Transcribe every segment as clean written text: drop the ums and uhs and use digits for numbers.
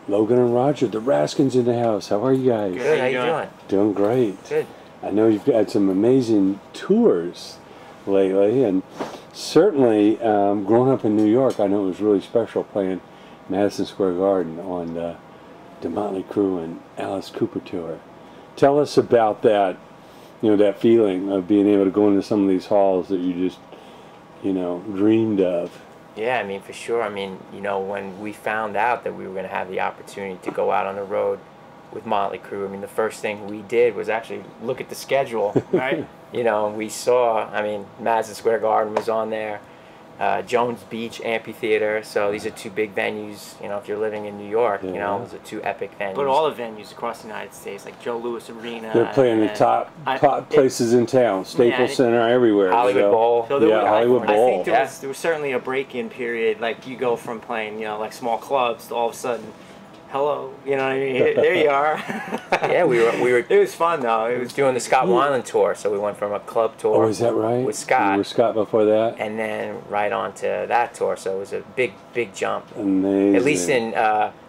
Logan and Roger, the Raskins in the house. How are you guys? Good. How you doing? Doing great. Good. I know you've had some amazing tours lately, and certainly growing up in New York, I know it was really special playing Madison Square Garden on the MOTLY CRUE and Alice Cooper tour. Tell us about that, that feeling of being able to go into some of these halls that you just, dreamed of. Yeah, I mean, for sure. I mean, when we found out that we were going to have the opportunity to go out on the road with MOTLY CRUE, I mean, the first thing we did was actually look at the schedule, right? We saw, I mean, Madison Square Garden was on there, Jones Beach Amphitheater, so these are two big venues, if you're living in New York, those are two epic venues. But all the venues across the United States, like Joe Louis Arena. They're playing the top places in town, Staples Center, everywhere. Hollywood Bowl. So Hollywood Bowl. I think there was certainly a break-in period, like you go from playing, like small clubs to all of a sudden, hello, you know what I mean? There you are. Yeah, we were. It was fun though. It was doing the Scott Weiland tour, so we went from a club tour. Oh, is that right? With Scott. You were Scott before that. And then right on to that tour, so it was a big jump. Amazing. At least in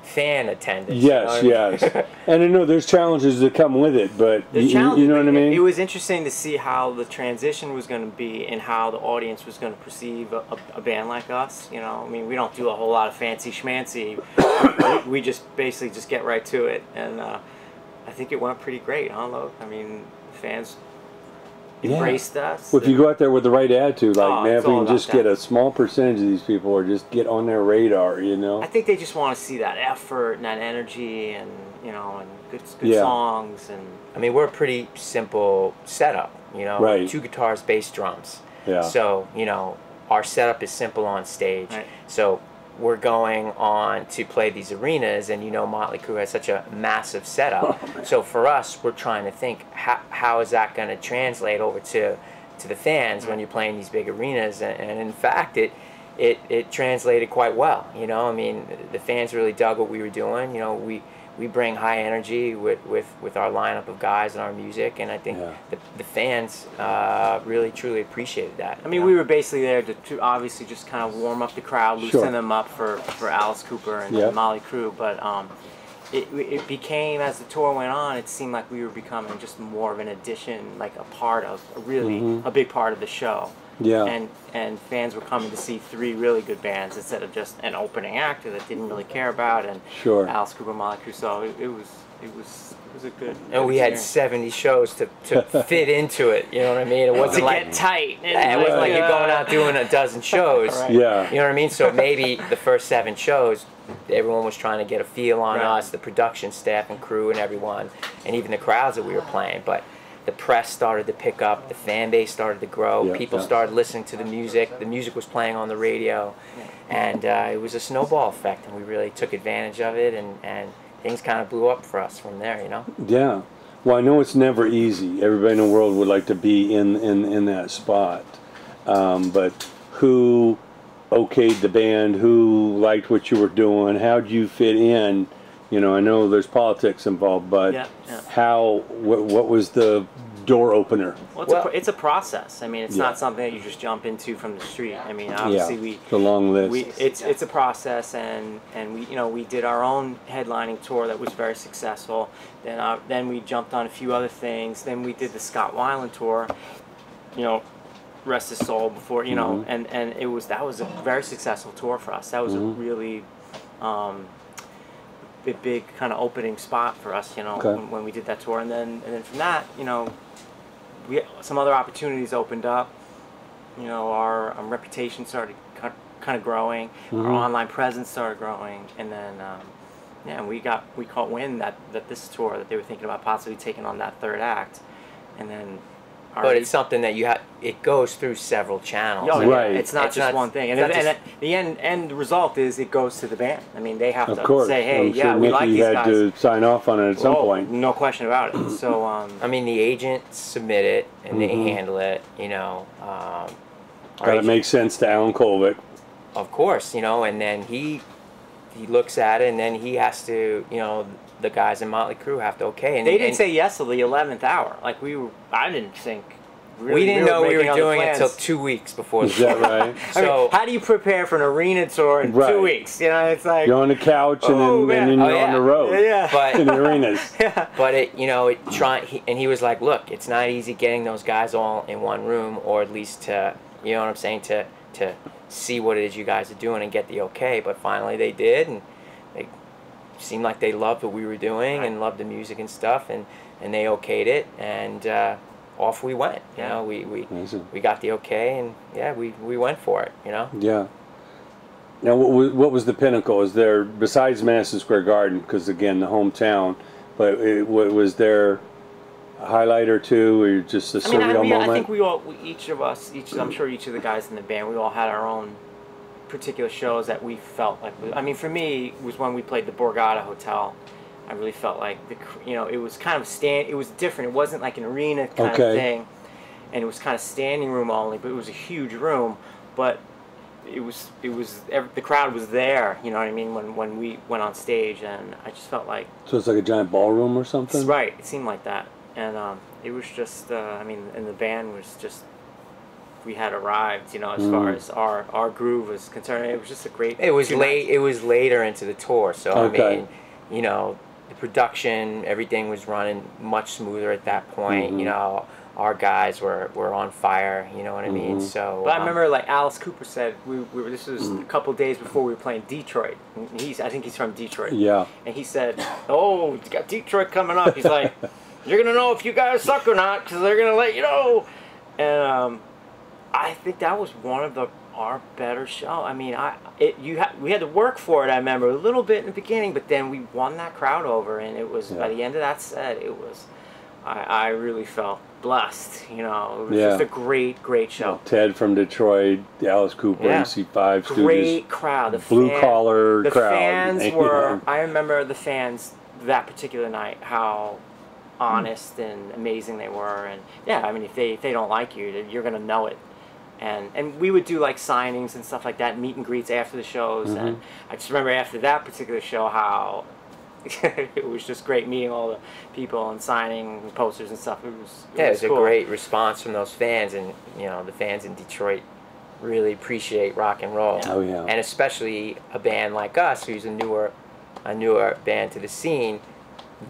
fan attendance. Yes, yes. And I know there's challenges that come with it, but you know what I mean? It was interesting to see how the transition was going to be and how the audience was going to perceive a band like us. I mean, we don't do a whole lot of fancy schmancy. We just basically just get right to it, and I think it went pretty great, huh, Lo? I mean, fans embraced us. Well, if you go out there with the right attitude, like, man, if we can just that. get a small percentage of these people or just get on their radar, I think they just want to see that effort and that energy and, and good songs. And I mean, we're a pretty simple setup, Right. 2 guitars, bass, drums. Yeah. So, our setup is simple on stage. Right. So we're going on to play these arenas, and MOTLY CRUE has such a massive setup. So for us, we're trying to think, how is that going to translate over to the fans when you're playing these big arenas? And in fact, it translated quite well. I mean, the fans really dug what we were doing. We bring high energy with our lineup of guys and our music, and I think the fans really truly appreciated that. I mean, we were basically there to obviously just kind of warm up the crowd, loosen them up for Alice Cooper and MOTLY CRUE, but it became, as the tour went on, it seemed like we were becoming just more of an addition, like a part of, a big part of the show. Yeah. And fans were coming to see 3 really good bands instead of just an opening actor that didn't really care about, and Alice Cooper, MOTLY CRUE. So it was a good. And we had 70 shows to fit into it. You know what I mean? It wasn't like get tight. It wasn't like you're going out doing a dozen shows. Right. Yeah. You know what I mean? So maybe the first 7 shows, everyone was trying to get a feel on us, the production staff and crew and everyone, and even the crowds that we were playing. But the press started to pick up, the fan base started to grow, people started listening to the music was playing on the radio, and it was a snowball effect, and we really took advantage of it, and things kind of blew up for us from there, Yeah. Well, I know it's never easy. Everybody in the world would like to be in that spot, but who okayed the band? Who liked what you were doing? How'd you fit in? I know there's politics involved, but what was the door opener? Well, it's a process. I mean, it's not something that you just jump into from the street. I mean, obviously it's a long list. It's a process, and we did our own headlining tour that was very successful. Then we jumped on a few other things. Then we did the Scott Weiland tour. Rest his soul before and that was a very successful tour for us. That was a really big kind of opening spot for us, when we did that tour, and then from that, some other opportunities opened up. Our reputation started kind of growing, our online presence started growing, and then we caught wind that this tour that they were thinking about possibly taking on that 3rd act, and then. But it's something that it goes through several channels. Right. It's not just one thing. And the end result is it goes to the band. I mean, they have of to course. say, hey, I'm sure we like these guys. had to sign off on it at some point. No question about it. So, I mean, the agent submit it, and they handle it, Gotta make sense to Alan Colvick. Of course, and then he looks at it, and then he has to, the guys in MOTLY CRUE have to okay. And they didn't say yes till the 11th hour. Like I didn't think we didn't know we were doing it until until 2 weeks before the Is that right? So I mean, how do you prepare for an arena tour in 2 weeks? You know, it's like you're on the couch and then you're on the road. But in the arenas. But he was like, look, it's not easy getting those guys all in one room, or at least to, you know what I'm saying, to see what it is you guys are doing and get the okay. But finally they did, and they seemed like they loved what we were doing and loved the music and stuff, and they okayed it, and off we went. You know, we got the okay, and yeah, we went for it. You know. Yeah. Now, what was the pinnacle? Is there, besides Madison Square Garden, because again the hometown, but was there a highlight or two, or just a surreal moment? I think I'm sure each of the guys in the band, we all had our own particular shows that we felt like. I mean, for me, it was when we played the Borgata Hotel. I really felt like it was kind of it was different. It wasn't like an arena kind of thing, and it was kind of standing room only, but it was a huge room. But the crowd was there. You know what I mean? When we went on stage, and I just felt like. So it's like a giant ballroom or something. Right. It seemed like that, and it was just. I mean, and the band was just. We had arrived, you know, as far as our groove was concerned. It was just a great. It was late. It was later into the tour, so I mean, you know, the production, everything was running much smoother at that point. You know, our guys were on fire. You know what I mean? So. But I remember, like Alice Cooper said, this was a couple days before we were playing Detroit. I think he's from Detroit. Yeah. And he said, "Oh, you got Detroit coming up." He's like, "You're gonna know if you guys suck or not, because they're gonna let you know." And I think that was one of our better show. I mean, we had to work for it. I remember a little bit in the beginning, but then we won that crowd over, and it was by the end of that set, it was. I really felt blessed. You know, it was just a great show. Ted from Detroit, Alice Cooper, MC5, great crowd. The blue collar crowd. The fans were. I remember the fans that particular night. How honest and amazing they were, and I mean, if they don't like you, you're gonna know it. And we would do like signings and stuff like that, meet and greets after the shows. And I just remember after that particular show how it was just great meeting all the people and signing posters and stuff. It was cool. A great response from those fans, and you know, the fans in Detroit really appreciate rock and roll. Oh yeah. And especially a band like us, who's a newer band to the scene,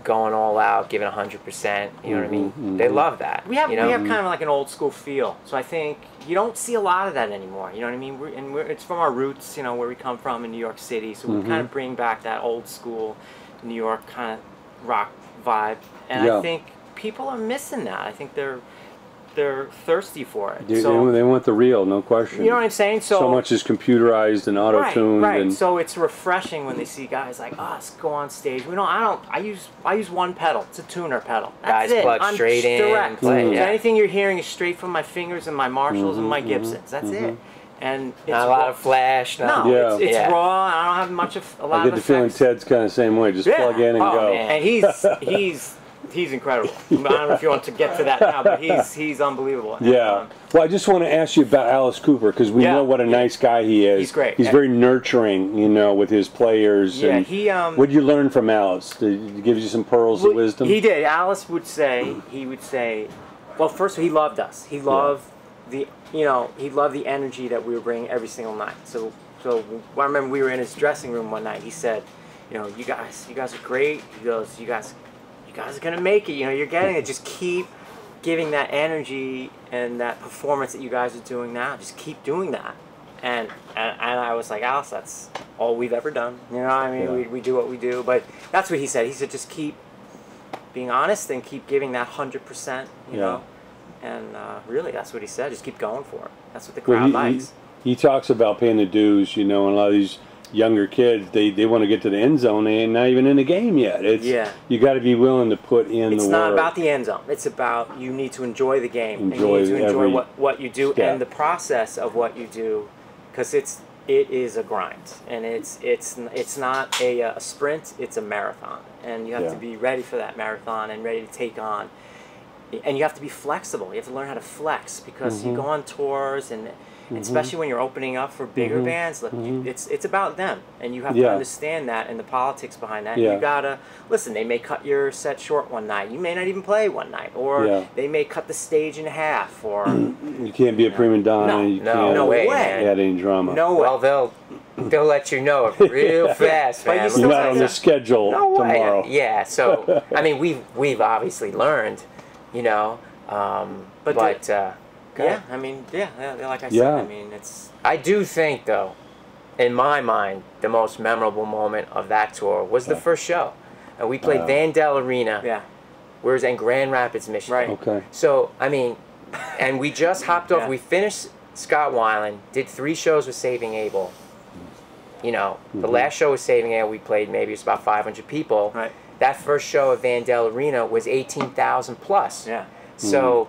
going all out, giving 100%. You know what I mean? They love that. We have kind of like an old school feel. So I think you don't see a lot of that anymore. You know what I mean? It's from our roots, you know, where we come from in New York City. So we kind of bring back that old school New York kind of rock vibe. And I think people are missing that. I think they're thirsty for it. They want the real, no question. You know what I'm saying? So much is computerized and auto-tuned. Right. So it's refreshing when they see guys like us go on stage. I use one pedal. It's a tuner pedal. That's guys plug straight in. Direct. So anything you're hearing is straight from my fingers and my Marshalls and my Gibsons. That's it. And it's not a lot of flash. No, it's raw. I don't have much of a lot of effects. I get the feeling Ted's kind of the same way. Just plug in and go. Man. And he's incredible. I don't know if you want to get to that now, but he's unbelievable. Yeah. Well, I just want to ask you about Alice Cooper, because we know what a nice guy he is. He's great. He's very nurturing, you know, with his players. Yeah, and what did you learn from Alice? Did he give you some pearls of wisdom? He did. Alice would say, well, first he loved us. He loved he loved the energy that we were bringing every single night. So I remember we were in his dressing room one night. He said, you know, you guys are great. He goes, you guys are gonna make it. You know, you're getting it. Just keep giving that energy and that performance that you guys are doing now. Just keep doing that. And I was like, Alice, that's all we've ever done. You know what I mean? We do what we do. But that's what he said. He said, just keep being honest and keep giving that 100%. You know. And really, that's what he said. Just keep going for it. That's what the crowd likes. He talks about paying the dues, you know, and a lot of these younger kids, they want to get to the end zone. They ain't not even in the game yet. You got to be willing to put in the work. It's not about the end zone. It's about you need to enjoy the game. You need to enjoy what you do and the process of what you do, because it is a grind, and it's not a sprint. It's a marathon, and you have to be ready for that marathon and ready to take on. And you have to be flexible. You have to learn how to flex, because you go on tours and especially when you're opening up for bigger bands. Look, it's about them, and you have to understand that and the politics behind that. You gotta listen. They may cut your set short one night. You may not even play one night, or they may cut the stage in half. Or you can't be a prima donna. No way. Add any drama. No way. Well, they'll let you know it real fast, man. You're not on the schedule tomorrow. Yeah. So I mean, we've obviously learned, you know, but. Yeah, I mean, like I said, I mean, it's... I do think, though, in my mind, the most memorable moment of that tour was the first show. And we played Vandell Arena. Yeah. Whereas in Grand Rapids, Michigan. Right. Okay. So, I mean, and we just hopped off. We finished Scott Weiland, did 3 shows with Saving Abel. You know, the last show with Saving Abel, we played maybe it's about 500 people. Right. That first show at Vandell Arena was 18,000 plus. Yeah. So...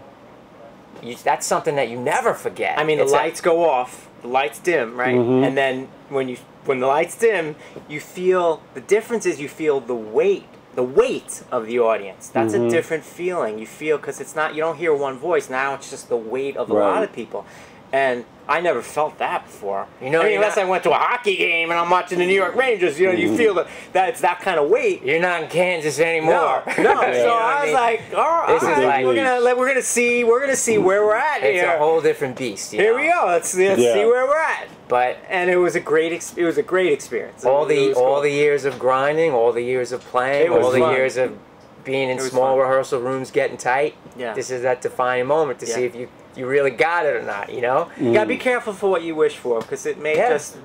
that's something that you never forget. I mean, the lights go off, the lights dim, right? And then when the lights dim, you feel the difference is you feel the weight of the audience. That's a different feeling. You feel because it's not you don't hear one voice now. It's just the weight of a lot of people, and I never felt that before. You know, I mean, unless I went to a hockey game and I'm watching the New York Rangers, you know, you feel that it's that kind of weight. You're not in Kansas anymore. No. So I was like, all right, we're gonna see where we're at here. It's a whole different beast. Here we go. Let's see where we're at. And it was a great experience. All the years of grinding, all the years of playing, all the years of being in small rehearsal rooms, getting tight. Yeah. This is that defining moment to see if you really got it or not, you know? You gotta be careful for what you wish for, because it may just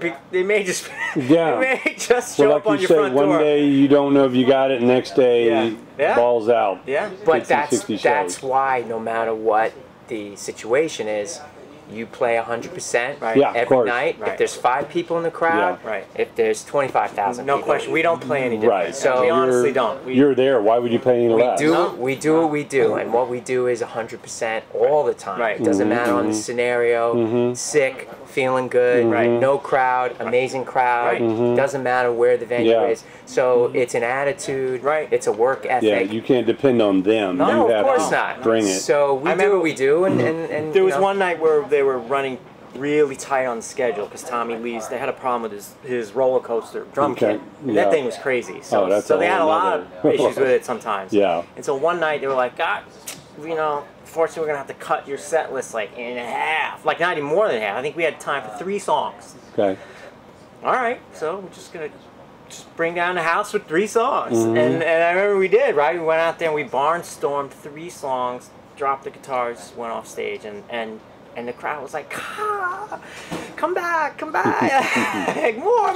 show up on your front door. One day you don't know if you got it, next day balls out. Yeah. But that's why no matter what the situation is, you play 100% every night. If there's 5 people in the crowd, if there's 25,000 people. No question. We don't play any different. So we honestly don't. You're there. Why would you play any less? We do what we do, and what we do is 100% all the time. It doesn't matter on the scenario, sick, feeling good, no crowd, amazing crowd, doesn't matter where the venue is. So it's an attitude, it's a work ethic. Yeah, you can't depend on them. No, you of course not. Bring it. So we do what we do, and there was one night where they were running really tight on the schedule because Tommy Lee's, they had a problem with his roller coaster drum kit. And that thing was crazy. So they had a lot of issues with it sometimes. Yeah. And so one night they were like, God, you know, fortunately we're going to have to cut your set list like in half. Like not even more than half. I think we had time for 3 songs. Okay. All right. So we're just going to bring down the house with 3 songs. And I remember we did, right? We went out there and we barnstormed 3 songs, dropped the guitars, went off stage, and the crowd was like, ah, come back, like, more.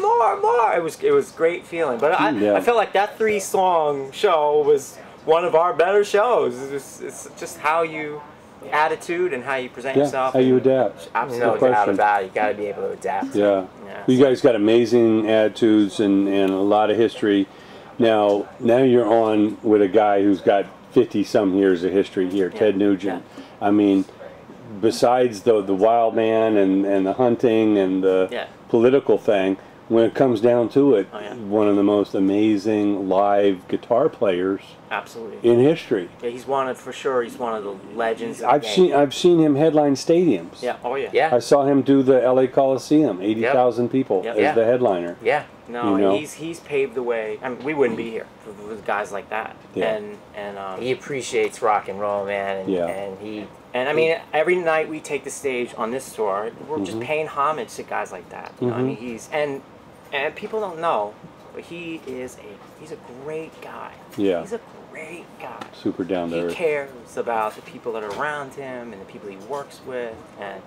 It was great feeling. But I felt like that 3-song show was one of our better shows. It's just how you attitude and how you present yourself. How you adapt. Absolutely, no doubt about it. You got to be able to adapt. Yeah. You guys got amazing attitudes and a lot of history. Now you're on with a guy who's got 50-some years of history here, Ted Nugent. I mean, besides the wild man and the hunting and the political thing, when it comes down to it, one of the most amazing live guitar players in history. Yeah, he's one of the legends. I've seen him headline stadiums. Yeah. Oh yeah. I saw him do the LA Coliseum, 80,000 people as the headliner. Yeah. No, you know? he's paved the way. I mean, we wouldn't be here with guys like that. Yeah. And he appreciates rock and roll, man. And I mean, every night we take the stage on this tour, we're just paying homage to guys like that. You know? I mean, and people don't know, but he's a great guy. Yeah. He's a great guy. Super down to earth. He cares about the people that are around him and the people he works with, and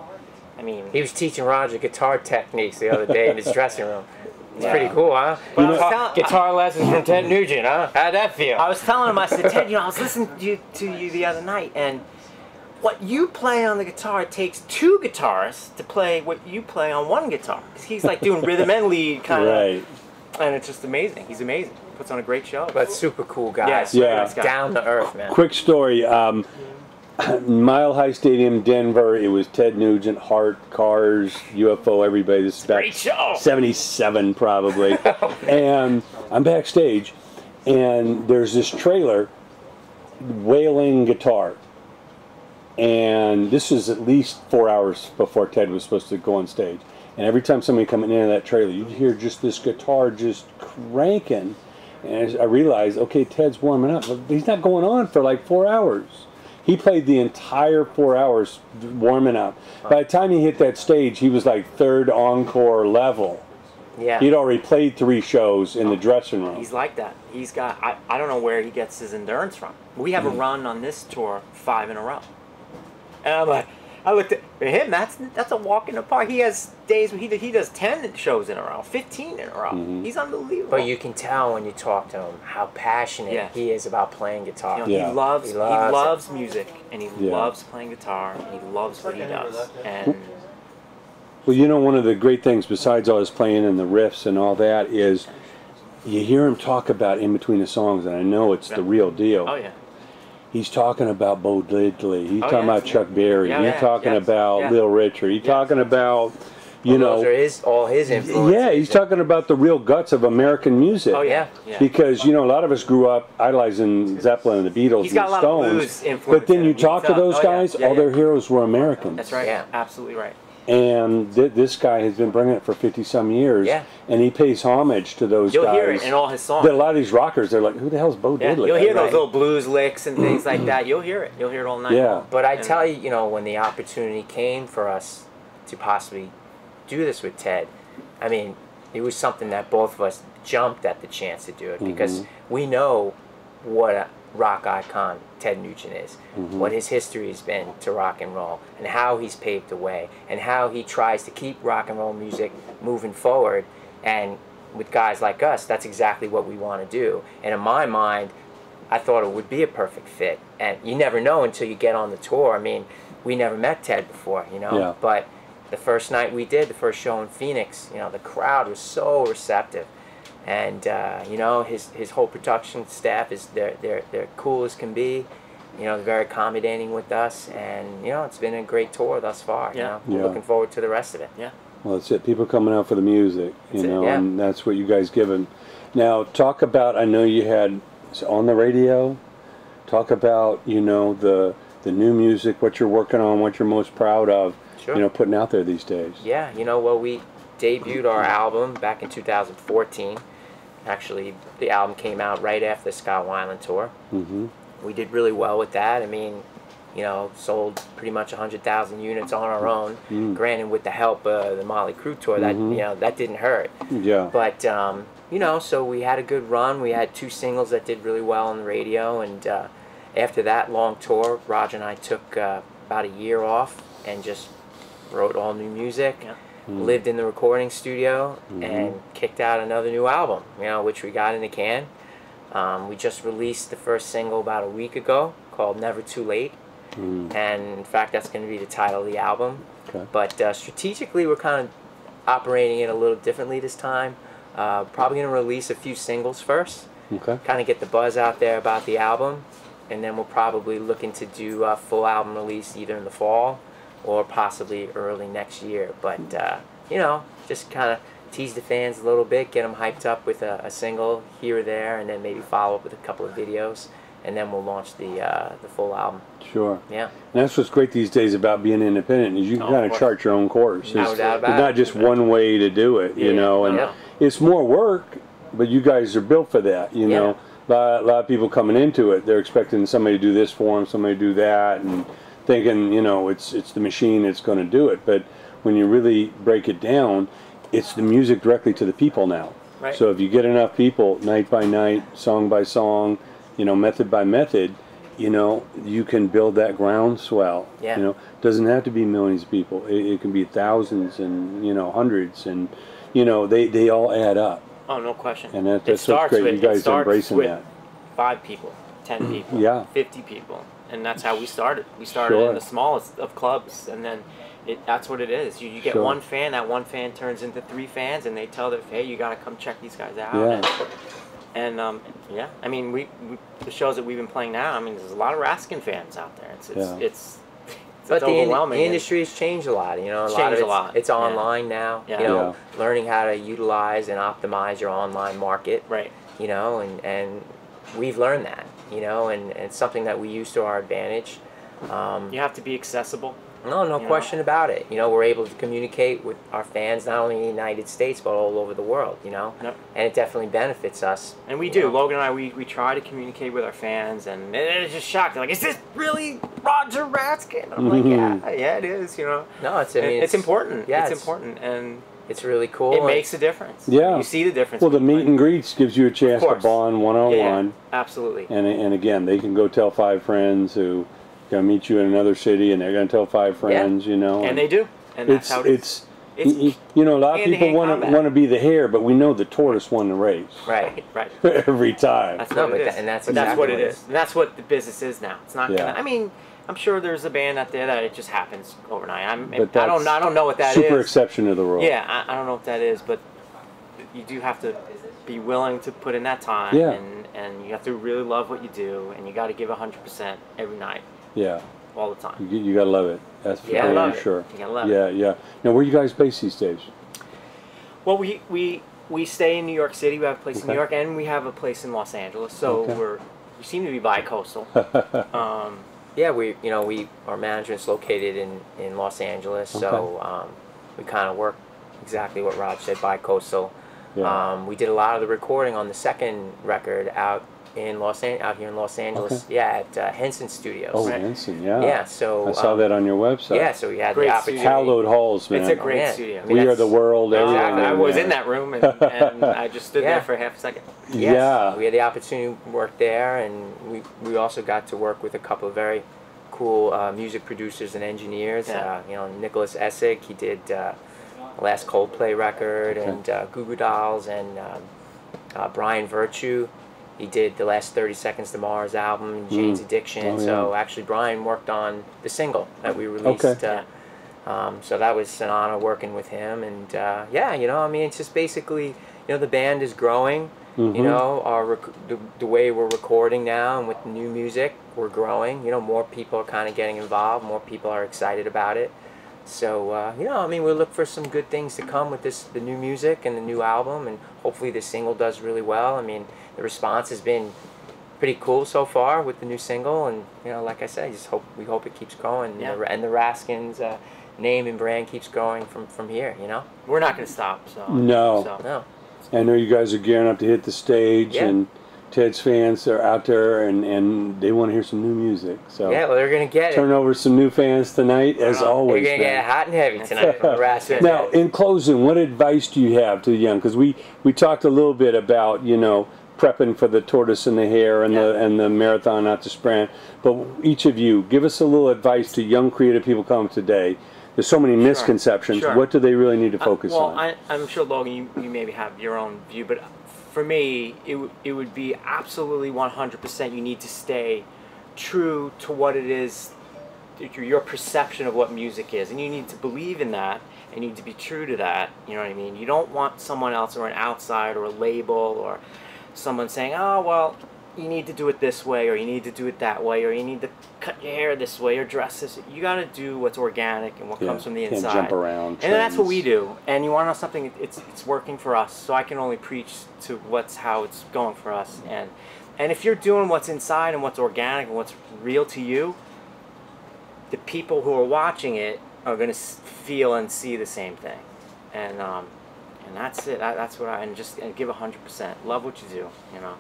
I mean, he was teaching Roger guitar techniques the other day in his dressing room. It's pretty cool, huh? Guitar lessons from Ted Nugent, huh? How'd that feel? I was telling him, I said, Ted, I was listening to you the other night, and what you play on the guitar, it takes 2 guitarists to play what you play on 1 guitar. He's like doing rhythm and lead kind of, and it's just amazing. He's amazing. Puts on a great show. But super cool guy. Yeah. Down to earth, man. Quick story. Mile High Stadium, Denver. It was Ted Nugent, Heart, Cars, UFO, everybody. This is back 77 probably. And I'm backstage, and there's this trailer, wailing guitar. And this was at least 4 hours before Ted was supposed to go on stage. And every time somebody coming into that trailer, you'd hear just this guitar just cranking. And I realized, okay, Ted's warming up, but he's not going on for like 4 hours. He played the entire 4 hours warming up. By the time he hit that stage, he was like third encore level. Yeah. He'd already played 3 shows in the dressing room. He's like that. He's got, I don't know where he gets his endurance from. We have a run on this tour 5 in a row. And I'm like, I looked at him, that's a walk in the park. He has days when he does 10 shows in a row, 15 in a row. He's unbelievable. But you can tell when you talk to him how passionate he is about playing guitar. You know, he loves music, and he loves playing guitar, and he loves what he does. And well, you know, one of the great things besides all his playing and the riffs and all that is you hear him talk about in between the songs, and I know it's the real deal. Oh yeah. He's talking about Bo Diddley. He's talking about Chuck Berry. He's talking about Little Richard. He's talking about, you know, those are all his influences. Yeah, he's talking about the real guts of American music. Oh yeah. Because you know, a lot of us grew up idolizing Zeppelin and the Beatles and the Stones. But then you talk to those guys, all their heroes were Americans. That's right. Yeah, absolutely right. And this guy has been bringing it for 50-some years, and he pays homage to those guys. You'll hear it in all his songs. A lot of these rockers, they're like, who the hell's Bo Diddley? You'll hear those little blues licks and things like that. You'll hear it. You'll hear it all night long. But I tell you, you know, when the opportunity came for us to possibly do this with Ted, I mean, it was something that both of us jumped at the chance to do it because we know what a rock icon Ted Nugent is, what his history has been to rock and roll, and how he's paved the way, and how he tries to keep rock and roll music moving forward. And with guys like us, that's exactly what we want to do. And in my mind, I thought it would be a perfect fit. And you never know until you get on the tour. I mean, we never met Ted before, you know, but the first night we did, the first show in Phoenix, you know, the crowd was so receptive. And you know, his whole production staff is they're cool as can be. You know, they're very accommodating with us, and you know, it's been a great tour thus far. You know, we're looking forward to the rest of it. Yeah. Well, that's it. People coming out for the music, you know, and that's what you guys give them. Now, talk about. I know you had on the radio. Talk about, you know, the new music, what you're working on, what you're most proud of. Sure. You know, putting out there these days. Yeah. You know, well, we debuted our album back in 2014. Actually, the album came out right after the Scott Weiland tour. We did really well with that. I mean, you know, sold pretty much 100,000 units on our own. Granted, with the help of the MOTLY CRUE tour, that you know, that didn't hurt. Yeah. But you know, so we had a good run. We had 2 singles that did really well on the radio, and after that long tour, Roger and I took about a year off and just wrote all new music. Lived in the recording studio and kicked out another new album, you know, which we got in the can. We just released the first single about a week ago called Never Too Late. And in fact, that's going to be the title of the album. But strategically, we're kind of operating it a little differently this time. Probably going to release a few singles first, kind of get the buzz out there about the album, and then we'll probably looking to do a full album release either in the fall or possibly early next year. But you know, just kind of tease the fans a little bit, get them hyped up with a single here or there, and then maybe follow up with a couple of videos, and then we'll launch the full album. Sure. Yeah. And that's what's great these days about being independent, is you can kind of chart your own course. No doubt about it. There's not just one way to do it, you know, and it's more work, but you guys are built for that, you know. A lot of people coming into it, they're expecting somebody to do this for them, somebody to do that, and thinking, you know, it's the machine that's going to do it. But when you really break it down, it's the music directly to the people now. So if you get enough people, night by night, song by song, you know, method by method, you know, you can build that groundswell. You know, it doesn't have to be millions of people. It can be thousands and, you know, hundreds, and, you know, they all add up. Oh, no question. And that's what's great. You guys are embracing that. 5 people, 10 people, 50 people. And that's how we started. We started in the smallest of clubs, and then that's what it is. You get one fan, that one fan turns into 3 fans, and they tell their, hey, you got to come check these guys out. And I mean, we the shows that we've been playing now, I mean, there's a lot of Raskin fans out there. It's but overwhelming. The industry has changed a lot. You know, it's online now. You know, learning how to utilize and optimize your online market. You know, and we've learned that. You know, and it's something that we use to our advantage. You have to be accessible. No question about it. You know, we're able to communicate with our fans not only in the United States but all over the world. You know, Yep. and it definitely benefits us. And we do. know? Logan and I, we try to communicate with our fans, and they're just shocked. They're like, "Is this really Roger Raskin?" I'm like, "Yeah, it is." You know. No, I mean, it's important. Yeah, it's important, and it's really cool. it makes a difference. Yeah. You see the difference. Well, the meet and greets gives you a chance to course. bond one-on-one. Absolutely. And again, they can go tell 5 friends who going to meet you in another city, and they're going to tell 5 friends, you know. And they do. And that's how it is. It's you know, a lot of people want to be the hare, but we know the tortoise won the race. Right. Every time. That's what it is. And that's exactly what it exactly is. And that's what the business is now. It's not Yeah. gonna. I mean, I'm sure there's a band out there that it just happens overnight. I But don't know what that super is. exception to the rule. Yeah, I don't know what that is, but you do have to be willing to put in that time, Yeah. and you have to really love what you do, and you got to give 100% every night, Yeah. all the time. You got to love it. That's for Yeah, damn sure. You gotta love it. Yeah. Now, where are you guys based these days? Well, we stay in New York City. We have a place in Okay. New York, and we have a place in Los Angeles. So Okay. we seem to be bi-coastal. Yeah, our management's located in Los Angeles, so we kind of work exactly what Raj said, bi-coastal. Yeah. We did a lot of the recording on the second record out here in Los Angeles. Okay. Yeah, at Henson Studios. Oh, Right. Henson, yeah. Yeah, so I saw that on your website. Yeah, so we had Great the studio. opportunity. Hallowed halls, man. It's a great Yeah. studio. I mean, We are that's- the world. Everything. Exactly. I was man. in that room, and I just stood Yeah. there for half a second. Yes, Yeah. we had the opportunity to work there, and we also got to work with a couple of very cool music producers and engineers. Yeah. You know, Nicholas Essig, he did the last Coldplay record, and Goo Goo Dolls, and Brian Virtue, he did the last 30 Seconds to Mars album, Jane's Addiction. Oh, yeah. So actually, Brian worked on the single that we released. Okay. So that was an honor working with him, and yeah, you know, I mean, it's just basically, you know, the band is growing. You know, the way we're recording now, and with the new music, we're growing. You know, more people are kind of getting involved. More people are excited about it. So you know, I mean, we look for some good things to come with the new music and the new album, and hopefully the single does really well. I mean, the response has been pretty cool so far with the new single, and you know, like I said, we hope it keeps growing, Yeah. and the Raskins name and brand keeps growing from here. You know. We're not going to stop. So No. No. I know you guys are gearing up to hit the stage, Yeah. and Ted's fans are out there, and they want to hear some new music. So Yeah, well, they're gonna get it. turn over some new fans tonight, as always. They're gonna man. get hot and heavy tonight from the Raskins. Now, in closing, what advice do you have to the young? Because we talked a little bit about, you know, prepping for the tortoise and the hare and the marathon, not the sprint. But each of you, give us a little advice to young creative people coming today. There's so many misconceptions. Sure. What do they really need to focus on? Well, I'm sure, Logan, you maybe have your own view, but for me, it would be absolutely 100%. You need to stay true to what it is, your perception of what music is, and you need to believe in that, and you need to be true to that. You know what I mean? You don't want someone else, or an outside, or a label, or someone saying, "Oh, well, you need to do it this way, or you need to do it that way, or you need to cut your hair this way, or dress this." You got to do what's organic and what comes from the inside. Can't jump around. And that's what trends. we do. And you want to know something? It's working for us. So I can only preach to how it's going for us. And if you're doing what's inside and what's organic and what's real to you, the people who are watching it are going to feel and see the same thing. And that's it. That's what and give 100%. Love what you do. You know.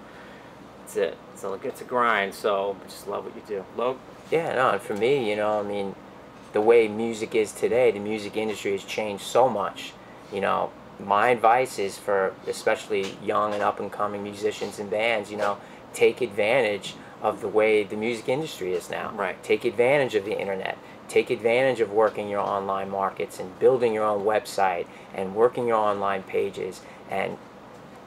That's it. So it's a grind, so just love what you do. Love. Yeah, no, and for me, you know, I mean, the way music is today, the music industry has changed so much. You know, my advice is for especially young and up-and-coming musicians and bands, you know, take advantage of the way the music industry is now. Right. Take advantage of the internet. Take advantage of working your online markets and building your own website and working your online pages, and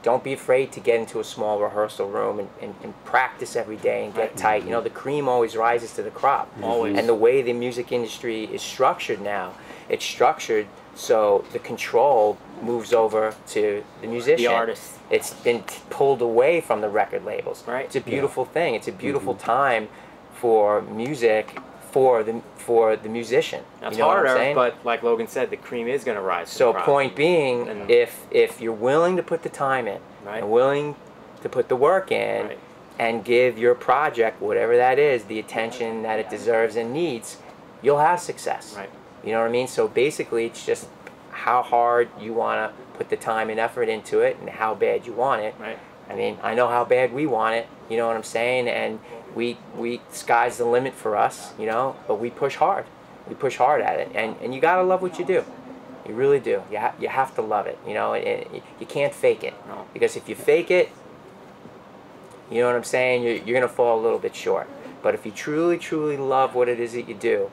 don't be afraid to get into a small rehearsal room and practice every day and get tight. You know, the cream always rises to the crop. Always. And the way the music industry is structured now, it's structured so the control moves over to the musician. The artist. It's been pulled away from the record labels. Right. It's a beautiful thing. It's a beautiful time for music, for the musician. That's you know what I'm harder, saying? but like Logan said, the cream is going to rise. So to the crop. point being, And- if you're willing to put the time in, Right. and willing to put the work in, Right. and give your project, whatever that is, the attention that it deserves and needs, you'll have success. Right. You know what I mean? So basically, it's just how hard you want to put the time and effort into it and how bad you want it. Right. I mean, I know how bad we want it, you know what I'm saying? And we sky's the limit for us, you know, but we push hard. We push hard at it. And you got to love what you do. You really do. You have to love it, you know. You can't fake it. No. Because if you fake it, you know what I'm saying, you're going to fall a little bit short. But if you truly, truly love what it is that you do,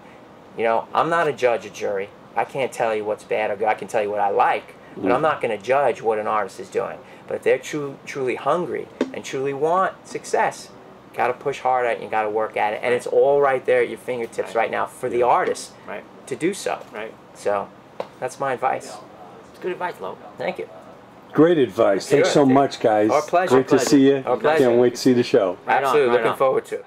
you know, I'm not a judge or jury. I can't tell you what's bad or good. I can tell you what I like, but I'm not going to judge what an artist is doing. But if they're truly hungry and truly want success, you got to push hard at it, you got to work at it. And it's all right there at your fingertips right now for the artist to do so. Right. So that's my advice. It's good advice, Lo. Thank you. Great advice. Thanks so much, guys. Our pleasure. Great to see you. Our pleasure. Can't wait to see the show. Absolutely. Right on. Looking forward to it.